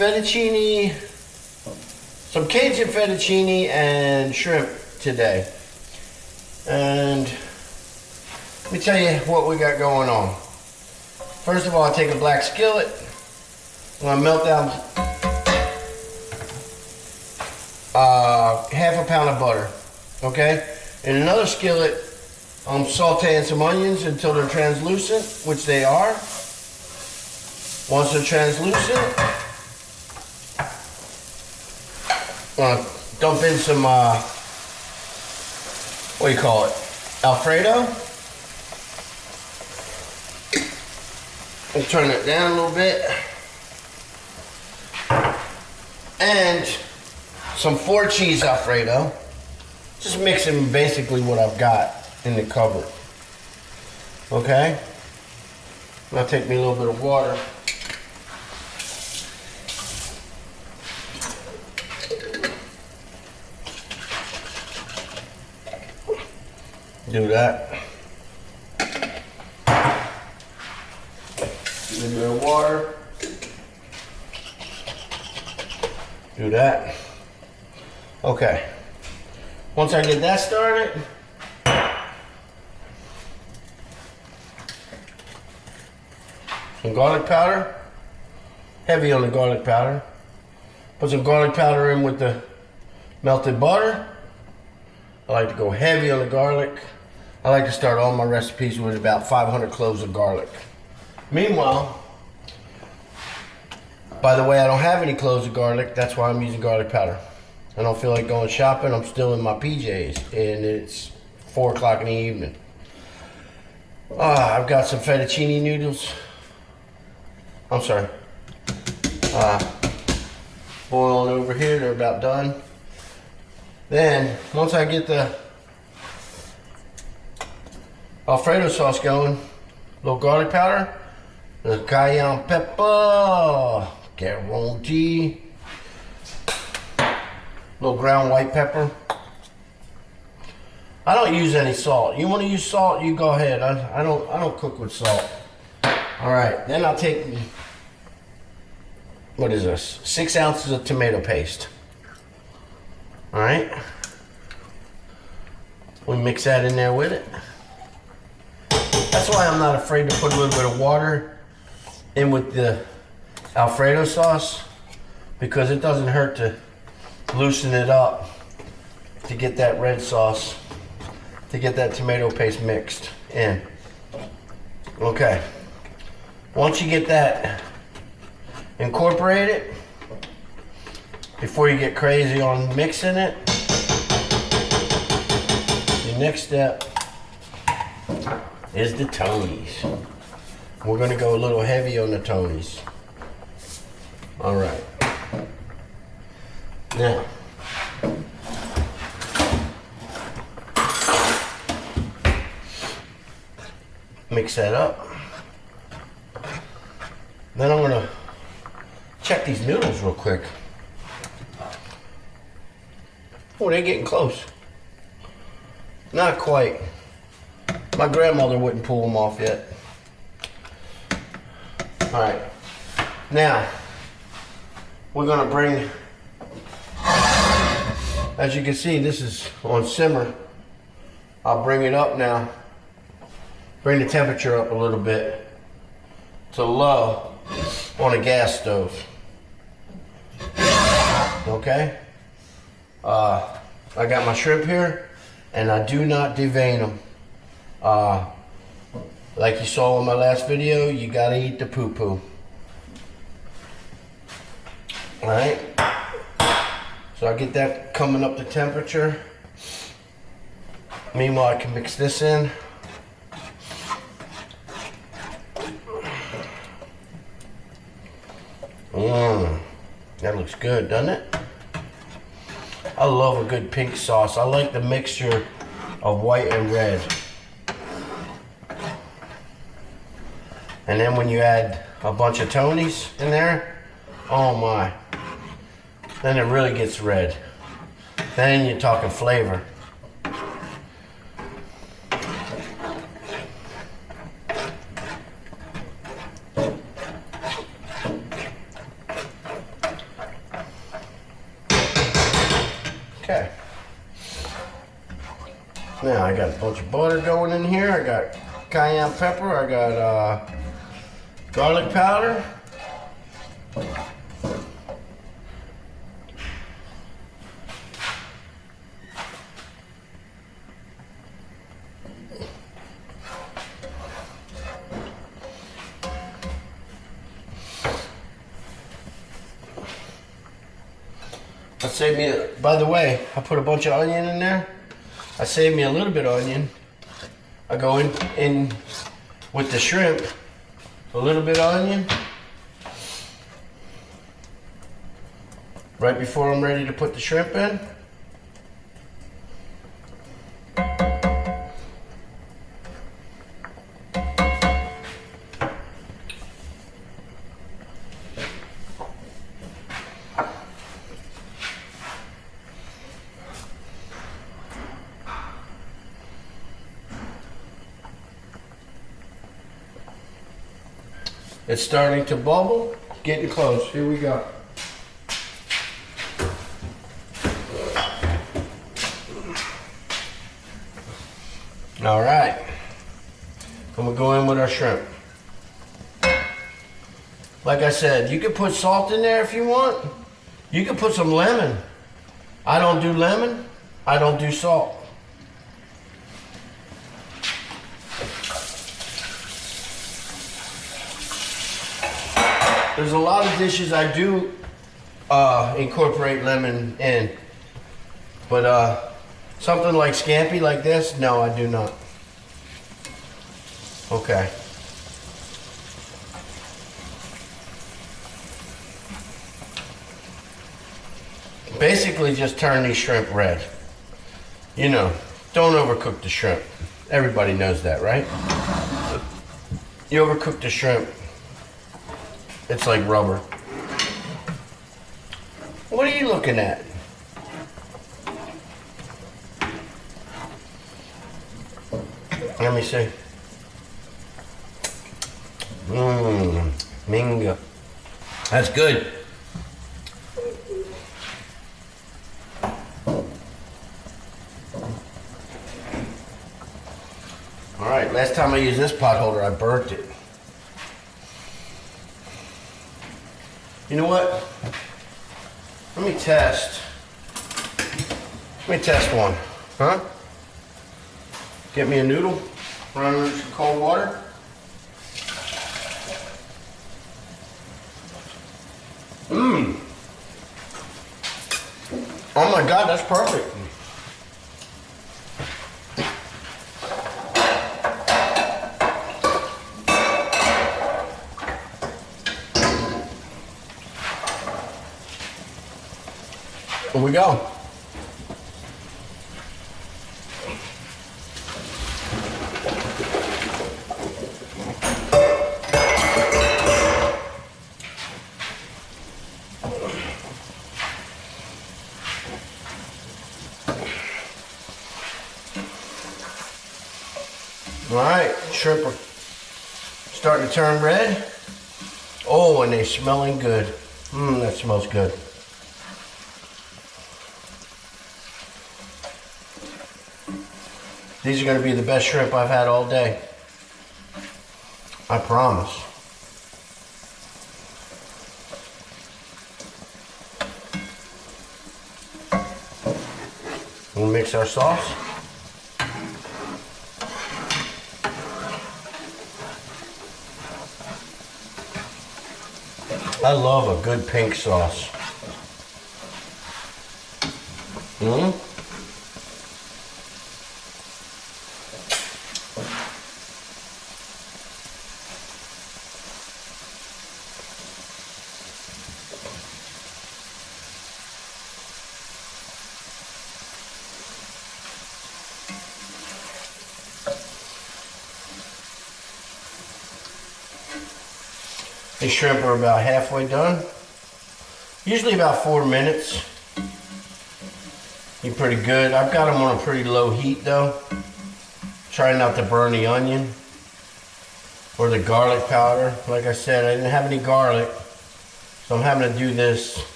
fettuccine, some Cajun fettuccine and shrimp today. And let me tell you what we got going on. First of all, I take a black skillet. I'm gonna melt down half a pound of butter, okay? In another skillet, I'm sauteing some onions until they're translucent, which they are. Once they're translucent, dump in some, what do you call it? Alfredo. And turn it down a little bit. And some 4-cheese Alfredo. Just mixing basically what I've got in the cupboard. Okay? Now take me a little bit of water. Do that. A little bit of water. Do that. Okay. Once I get that started, some garlic powder. Heavy on the garlic powder. Put some garlic powder in with the melted butter. I like to go heavy on the garlic. I like to start all my recipes with about 500 cloves of garlic. Meanwhile, by the way, I don't have any cloves of garlic. That's why I'm using garlic powder. I don't feel like going shopping. I'm still in my PJs and it's 4 o'clock in the evening. I've got some fettuccine noodles. I'm sorry. Boiling over here. They're about done. Then, once I get the Alfredo sauce going, a little garlic powder, the cayenne pepper, guarantee, little ground white pepper. I don't use any salt. You want to use salt, you go ahead. I don't cook with salt. All right, then I'll take, what is this? 6 ounces of tomato paste. All right. We mix that in there with it. That's why I'm not afraid to put a little bit of water in with the Alfredo sauce, because it doesn't hurt to loosen it up to get that red sauce, to get that tomato paste mixed in. Okay. Once you get that incorporated, before you get crazy on mixing it, the next step is the Tonys. We're gonna go a little heavy on the Tonys. All right. Now, mix that up. Then I'm gonna check these noodles real quick. Oh, they're getting close. Not quite. My grandmother wouldn't pull them off yet. All right. Now, we're gonna bring, as you can see, this is on simmer. I'll bring it up now. Bring the temperature up a little bit to low on a gas stove. Okay? I got my shrimp here, and I do not devein them. Like you saw in my last video, you gotta eat the poo-poo. Alright? So I get that coming up to temperature. Meanwhile, I can mix this in. That looks good, doesn't it? I love a good pink sauce. I like the mixture of white and red. And then when you add a bunch of Tonys in there, oh my, then it really gets red. Then you're talking flavor. Okay. Now I got a bunch of butter going in here. I got cayenne pepper. I got garlic powder. I saved me, by the way, I put a bunch of onion in there. I saved me a little bit of onion. I go in with the shrimp, a little bit of onion. Right before I'm ready to put the shrimp in. It's starting to bubble, getting close. Here we go. All right, and we'll go in with our shrimp. Like I said, you can put salt in there if you want. You can put some lemon. I don't do lemon. I don't do salt. There's a lot of dishes I do incorporate lemon in, but something like scampi like this, no, I do not. Okay. Basically just turn these shrimp red. You know, don't overcook the shrimp. Everybody knows that, right? You overcook the shrimp, it's like rubber. What are you looking at? Let me see. Minga. That's good. All right, last time I used this pot holder, I burnt it. You know what? Let me test. Let me test one. Huh? Get me a noodle. Run it in some cold water. Oh my God, that's perfect. Here we go. All right, shrimp are starting to turn red. Oh, and they're smelling good. That smells good. These are going to be the best shrimp I've had all day. I promise. We'll mix our sauce. I love a good pink sauce. These shrimp are about halfway done. Usually about 4 minutes. Be pretty good. I've got them on a pretty low heat though. Trying not to burn the onion or the garlic powder. Like I said, I didn't have any garlic, so I'm having to do this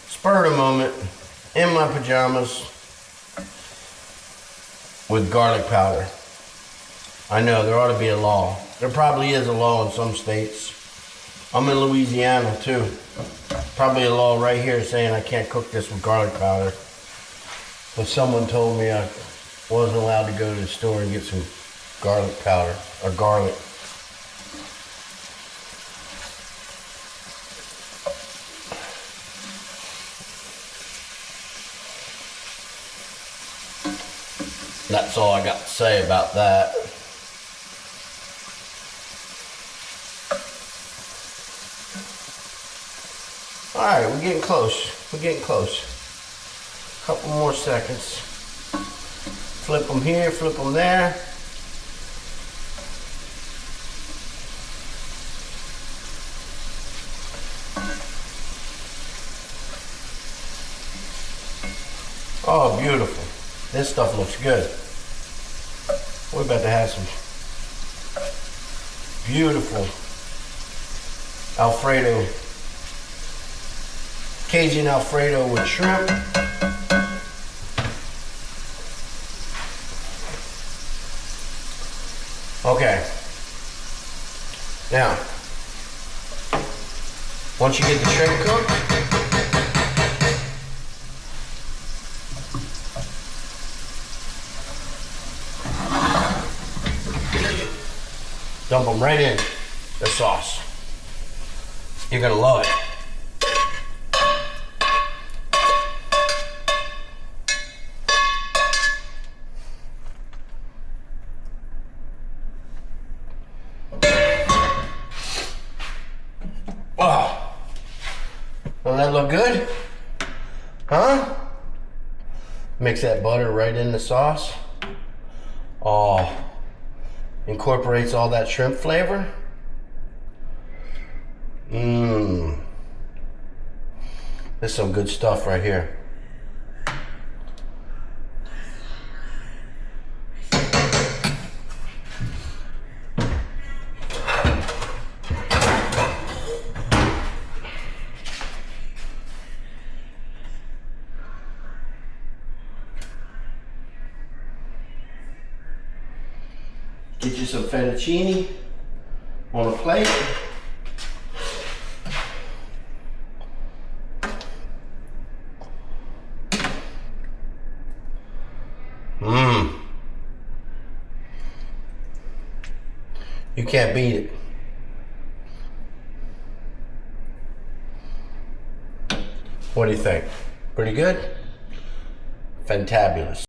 spur of the moment in my pajamas with garlic powder. I know there ought to be a law. There probably is a law in some states. I'm in Louisiana too. Probably a law right here saying I can't cook this with garlic powder. But someone told me I wasn't allowed to go to the store and get some garlic powder or garlic. That's all I got to say about that. All right, we're getting close. We're getting close. Couple more seconds. Flip them here, flip them there. Oh, beautiful. This stuff looks good. We're about to have some beautiful Alfredo, Cajun Alfredo with shrimp. Okay. Now, once you get the shrimp cooked, dump them right in the sauce. You're gonna love it. Oh, doesn't that look good? Huh? Mix that butter right in the sauce. Oh, incorporates all that shrimp flavor. Mmm. This is some good stuff right here. Get you some fettuccine on a plate. Mmm. You can't beat it. What do you think? Pretty good? Fantabulous.